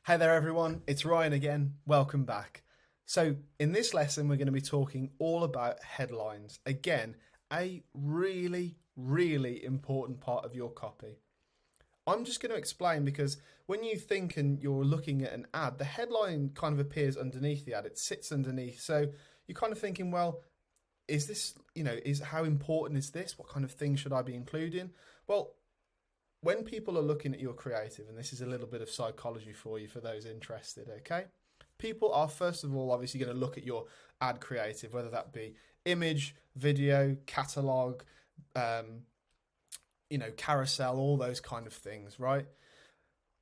Hey there everyone, it's Ryan again, welcome back. So in this lesson we're going to be talking all about headlines. Again, a really important part of your copy. I'm just going to explain because when you think and you're looking at an ad, the headline kind of appears underneath the ad, it sits underneath. So you're kind of thinking, well, is this, how important is this? What kind of things should I be including? Well, when people are looking at your creative, and this is a little bit of psychology for you for those interested, okay? People are first of all obviously going to look at your ad creative, whether that be image, video, catalog, carousel, all those kind of things, right?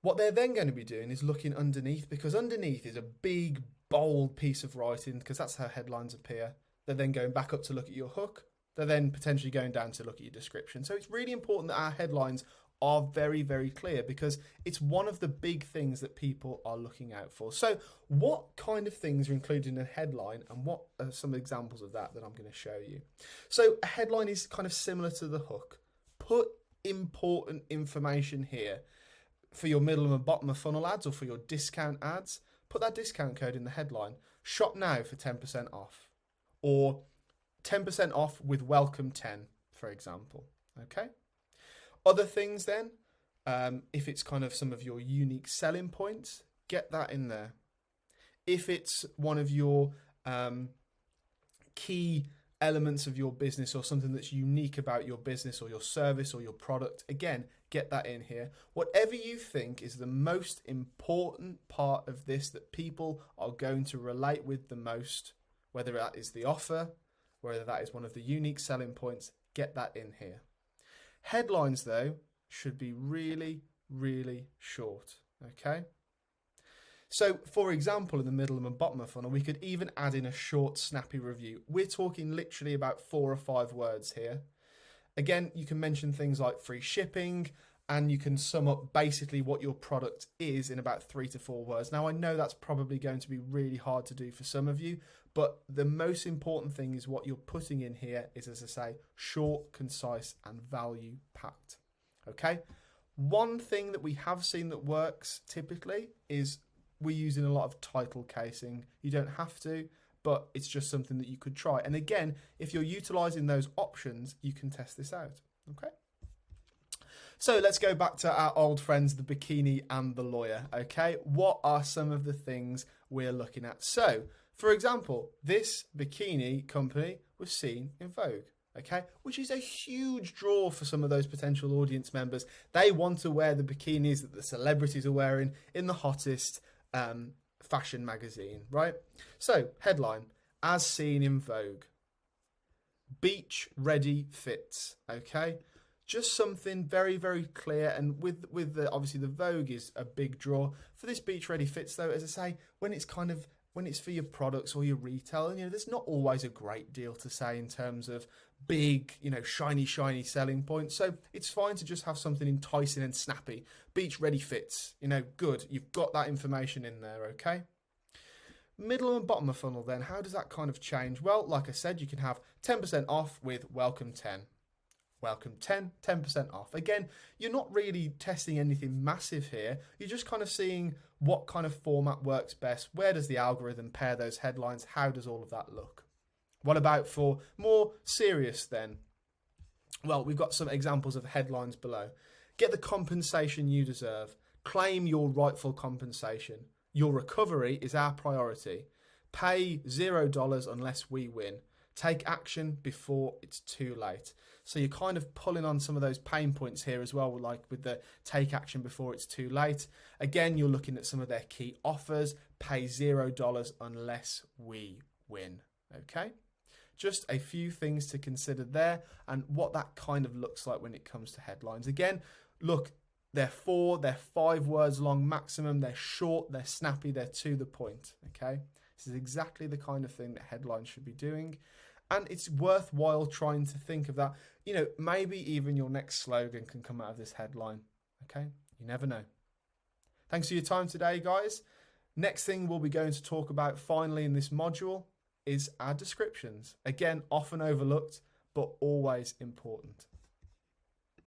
What they're then going to be doing is looking underneath, because underneath is a big, bold piece of writing, because that's how headlines appear. They're then going back up to look at your hook. They're then potentially going down to look at your description. So it's really important that our headlines are very clear, because it's one of the big things that people are looking out for. So what kind of things are included in a headline, and what are some examples of that I'm going to show you? So a headline is kind of similar to the hook. Put important information here for your middle and bottom of funnel ads or for your discount ads. Put that discount code in the headline. Shop now for 10% off, or 10% off with welcome 10, for example. Okay. Other things then, if it's kind of some of your unique selling points, get that in there. If it's one of your key elements of your business, or something that's unique about your business or your service or your product, again, get that in here. Whatever you think is the most important part of this that people are going to relate with the most, whether that is the offer, whether that is one of the unique selling points, get that in here. Headlines, though, should be really short, okay? So, for example, in the middle and bottom of funnel, we could even add in a short, snappy review. We're talking literally about 4 or 5 words here. Again, you can mention things like free shipping, and you can sum up basically what your product is in about 3 to 4 words. Now, I know that's probably going to be really hard to do for some of you, but the most important thing is what you're putting in here is, as I say, short, concise, and value packed. Okay? One thing that we have seen that works typically is we're using a lot of title casing. You don't have to, but it's just something that you could try. And again, if you're utilizing those options, you can test this out. Okay? So let's go back to our old friends, the bikini and the lawyer. Okay? What are some of the things we're looking at? So, for example, this bikini company was seen in Vogue, okay, which is a huge draw for some of those potential audience members. They want to wear the bikinis that the celebrities are wearing in the hottest fashion magazine, right? So, headline, as seen in Vogue. Beach ready fits, okay? Just something very clear, and with the, obviously the Vogue is a big draw. For this beach ready fits though, as I say, when it's for your products or your retail, and there's not always a great deal to say in terms of big, shiny selling points. So it's fine to just have something enticing and snappy. Beach ready fits, good. You've got that information in there, okay? Middle and bottom of funnel then, how does that kind of change? Well, like I said, you can have 10% off with welcome 10. Welcome 10% off. Again, you're not really testing anything massive here. You're just kind of seeing what kind of format works best. Where does the algorithm pair those headlines? How does all of that look? What about for more serious then? Well, we've got some examples of headlines below. Get the compensation you deserve. Claim your rightful compensation. Your recovery is our priority. Pay $0 unless we win. Take action before it's too late. So you're kind of pulling on some of those pain points here as well, like with the take action before it's too late. Again, you're looking at some of their key offers. Pay $0 unless we win. Okay? Just a few things to consider there, and what that kind of looks like when it comes to headlines. Again, look, they're 5 words long maximum. They're short, they're snappy, they're to the point. Okay? This is exactly the kind of thing that headlines should be doing. And it's worthwhile trying to think of that. Maybe even your next slogan can come out of this headline. Okay? You never know. Thanks for your time today, guys. Next thing we'll be going to talk about finally in this module is our descriptions. Again, often overlooked, but always important.